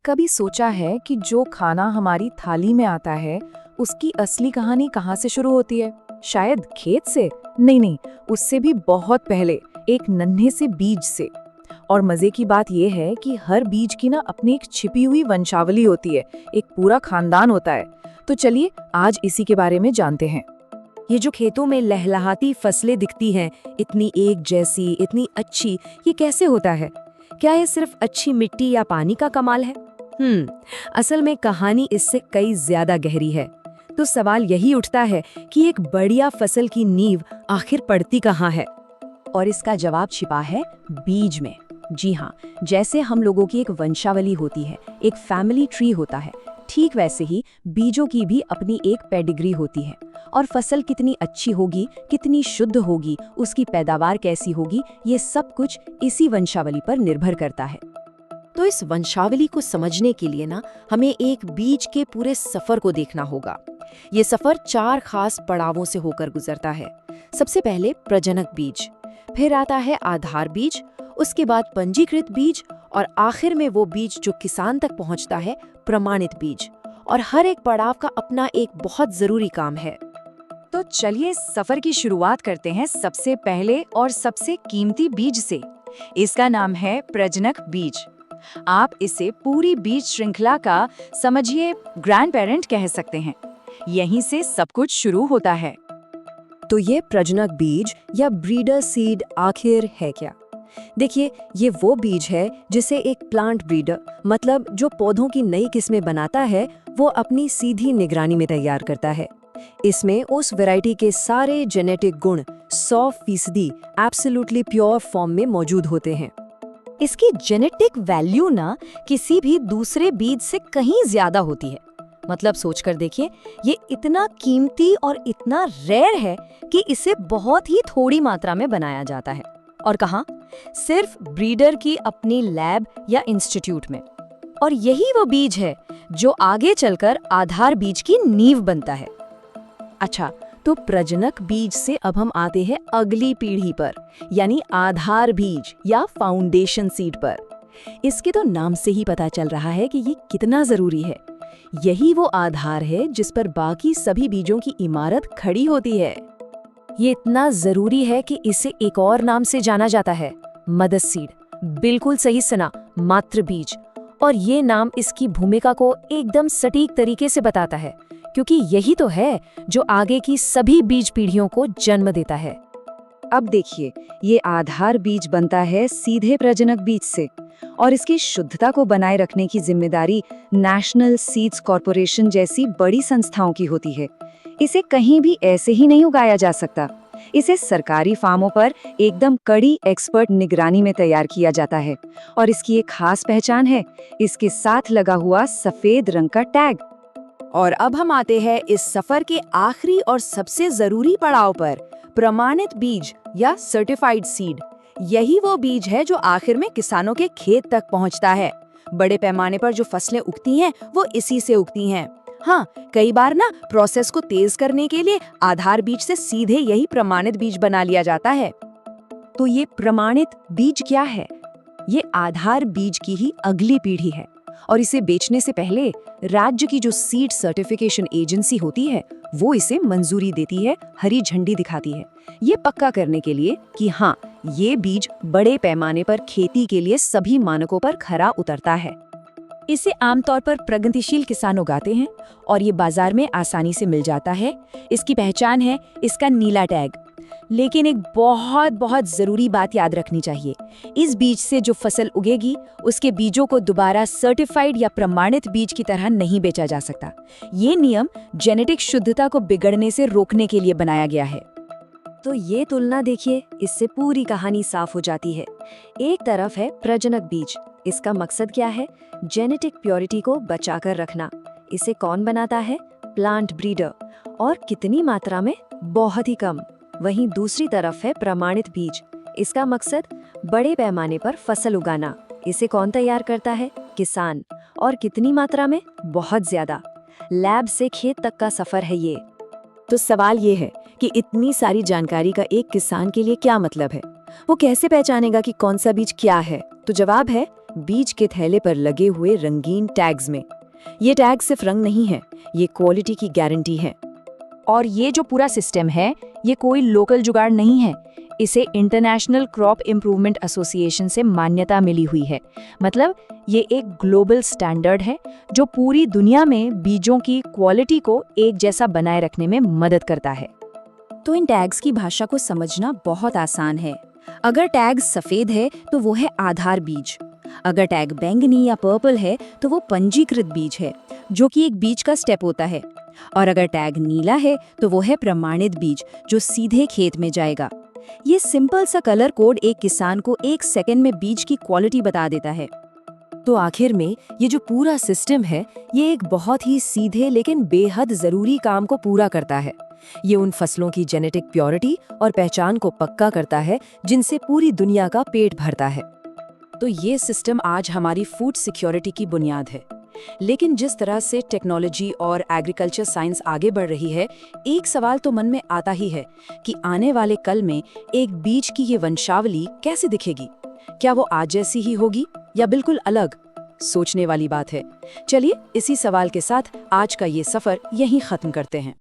कभी सोचा है कि जो खाना हमारी थाली में आता है उसकी असली कहानी कहाँ से शुरू होती है? शायद खेत से? नहीं, उससे भी बहुत पहले, एक नन्हे से बीज से। और मजे की बात यह है कि हर बीज की ना अपनी एक छिपी हुई वंशावली होती है, एक पूरा खानदान होता है। तो चलिए आज इसी के बारे में जानते हैं। ये जो खेतों में लहलहाती फसलें दिखती हैं, इतनी एक जैसी, इतनी अच्छी, ये कैसे होता है? क्या ये सिर्फ अच्छी मिट्टी या पानी का कमाल है? असल में कहानी इससे कई ज्यादा गहरी है। तो सवाल यही उठता है कि एक बढ़िया फसल की नींव आखिर पड़ती कहाँ है? और इसका जवाब छिपा है बीज में। जी हाँ, जैसे हम लोगों की एक वंशावली होती है, एक फैमिली ट्री होता है, ठीक वैसे ही बीजों की भी अपनी एक पेडिग्री होती है। और फसल कितनी अच्छी होगी, कितनी शुद्ध होगी, उसकी पैदावार कैसी होगी, ये सब कुछ इसी वंशावली पर निर्भर करता है। तो इस वंशावली को समझने के लिए ना हमें एक बीज के पूरे सफर को देखना होगा। ये सफर 4 खास पड़ावों से होकर गुजरता है। सबसे पहले प्रजनक बीज, फिर आता है आधार बीज, उसके बाद पंजीकृत बीज और आखिर में वो बीज जो किसान तक पहुंचता है, प्रमाणित बीज। और हर एक पड़ाव का अपना एक बहुत जरूरी काम है। तो चलिए सफर की शुरुआत करते हैं सबसे पहले और सबसे कीमती बीज से। इसका नाम है प्रजनक बीज। आप इसे पूरी बीज श्रृंखला का समझिए ग्रैंड पेरेंट कह सकते हैं। यहीं से सब कुछ शुरू होता है। तो ये प्रजनक बीज या ब्रीडर सीड आखिर है क्या? देखिए, ये वो बीज है जिसे एक प्लांट ब्रीडर, मतलब जो पौधों की नई किस्में बनाता है, वो अपनी सीधी निगरानी में तैयार करता है। इसमें उस वैरायटी के सारे जेनेटिक गुण 100% एब्सोल्युटली प्योर फॉर्म में मौजूद होते हैं। इसकी जेनेटिक वैल्यू ना किसी भी दूसरे बीज से कहीं ज्यादा होती है। मतलब सोचकर देखिए, ये इतना कीमती और इतना रेयर है कि इसे बहुत ही थोड़ी मात्रा में बनाया जाता है। और कहाँ? सिर्फ ब्रीडर की अपनी लैब या इंस्टीट्यूट में। और यही वो बीज है जो आगे चलकर आधार बीज की नींव बनता है। अच्छा, तो प्रजनक बीज से अब हम आते हैं अगली पीढ़ी पर, यानी आधार बीज या फाउंडेशन सीड पर। इसके तो नाम से ही पता चल रहा है कि ये कितना जरूरी है। यही वो आधार है जिस पर बाकी सभी बीजों की इमारत खड़ी होती है। ये इतना जरूरी है कि इसे एक और नाम से जाना जाता है, मदर सीड। बिल्कुल सही सुना, मातृ बीज। और ये नाम इसकी भूमिका को एकदम सटीक तरीके से बताता है, क्योंकि यही तो है जो आगे की सभी बीज पीढ़ियों को जन्म देता है। अब देखिए, ये आधार बीज बनता है सीधे प्रजनक बीज से, और इसकी शुद्धता को बनाए रखने की जिम्मेदारी नेशनल सीड्स कॉर्पोरेशन जैसी बड़ी संस्थाओं की होती है। इसे कहीं भी ऐसे ही नहीं उगाया जा सकता। इसे सरकारी फार्मों पर एकदम कड़ी एक्सपर्ट निगरानी में तैयार किया जाता है। और इसकी एक खास पहचान है, इसके साथ लगा हुआ सफेद रंग का टैग। और अब हम आते हैं इस सफर के आखिरी और सबसे जरूरी पड़ाव पर, प्रमाणित बीज या सर्टिफाइड सीड। यही वो बीज है जो आखिर में किसानों के खेत तक पहुंचता है। बड़े पैमाने पर जो फसलें उगती हैं, वो इसी से उगती हैं। हाँ, कई बार ना प्रोसेस को तेज करने के लिए आधार बीज से सीधे यही प्रमाणित बीज बना लिया जाता है। तो ये प्रमाणित बीज क्या है? ये आधार बीज की ही अगली पीढ़ी है। और इसे बेचने से पहले राज्य की जो सीड सर्टिफिकेशन एजेंसी होती है, वो इसे मंजूरी देती है, हरी झंडी दिखाती है, ये पक्का करने के लिए कि हाँ, ये बीज बड़े पैमाने पर खेती के लिए सभी मानकों पर खरा उतरता है। इसे आमतौर पर प्रगतिशील किसान उगाते हैं और ये बाजार में आसानी से मिल जाता है। इसकी पहचान है इसका नीला टैग। लेकिन एक बहुत बहुत जरूरी बात याद रखनी चाहिए, इस बीज से जो फसल उगेगी उसके बीजों को दोबारा सर्टिफाइड या प्रमाणित बीज की तरह नहीं बेचा जा सकता। ये नियम जेनेटिक शुद्धता को बिगड़ने से रोकने के लिए बनाया गया है। तो ये तुलना देखिए, इससे पूरी कहानी साफ हो जाती है। एक तरफ है प्रजनक बीज, इसका मकसद क्या है? जेनेटिक प्योरिटी को बचाकर रखना। इसे कौन बनाता है? Plant breeder. और कितनी मात्रा में? बहुत ही कम। वहीं दूसरी तरफ है प्रमाणित बीज, इसका मकसद बड़े पैमाने पर फसल उगाना। इसे कौन तैयार करता है? किसान। और कितनी मात्रा में? बहुत ज्यादा। लैब से खेत तक का सफर है ये। तो सवाल ये है कि इतनी सारी जानकारी का एक किसान के लिए क्या मतलब है? वो कैसे पहचानेगा कि कौन सा बीज क्या है? तो जवाब है बीज के थैले पर लगे हुए रंगीन टैग्स में। ये टैग सिर्फ रंग नहीं है, ये क्वालिटी की गारंटी है। और ये जो पूरा सिस्टम है, ये कोई लोकल जुगाड़ नहीं है। इसे इंटरनेशनल क्रॉप इम्प्रूवमेंट एसोसिएशन से मान्यता मिली हुई है। मतलब ये एक ग्लोबल स्टैंडर्ड है जो पूरी दुनिया में बीजों की क्वालिटी को एक जैसा बनाए रखने में मदद करता है। तो इन टैग्स की भाषा को समझना बहुत आसान है। अगर टैग सफेद है तो वो है आधार बीज, अगर टैग बैंगनी या पर्पल है तो वो पंजीकृत बीज है, जो कि एक बीज का स्टेप होता है, और अगर टैग नीला है तो वो है प्रमाणित बीज, जो सीधे खेत में जाएगा। ये सिंपल सा कलर कोड एक किसान को 1 सेकंड में बीज की क्वालिटी बता देता है। तो आखिर में ये जो पूरा सिस्टम है, ये एक बहुत ही सीधे लेकिन बेहद जरूरी काम को पूरा करता है। ये उन फसलों की जेनेटिक प्योरिटी और पहचान को पक्का करता है जिनसे पूरी दुनिया का पेट भरता है। तो ये सिस्टम आज हमारी फूड सिक्योरिटी की बुनियाद है। लेकिन जिस तरह से टेक्नोलॉजी और एग्रीकल्चर साइंस आगे बढ़ रही है, एक सवाल तो मन में आता ही है कि आने वाले कल में एक बीज की ये वंशावली कैसे दिखेगी? क्या वो आज जैसी ही होगी या बिल्कुल अलग? सोचने वाली बात है। चलिए इसी सवाल के साथ आज का ये सफर यहीं खत्म करते हैं।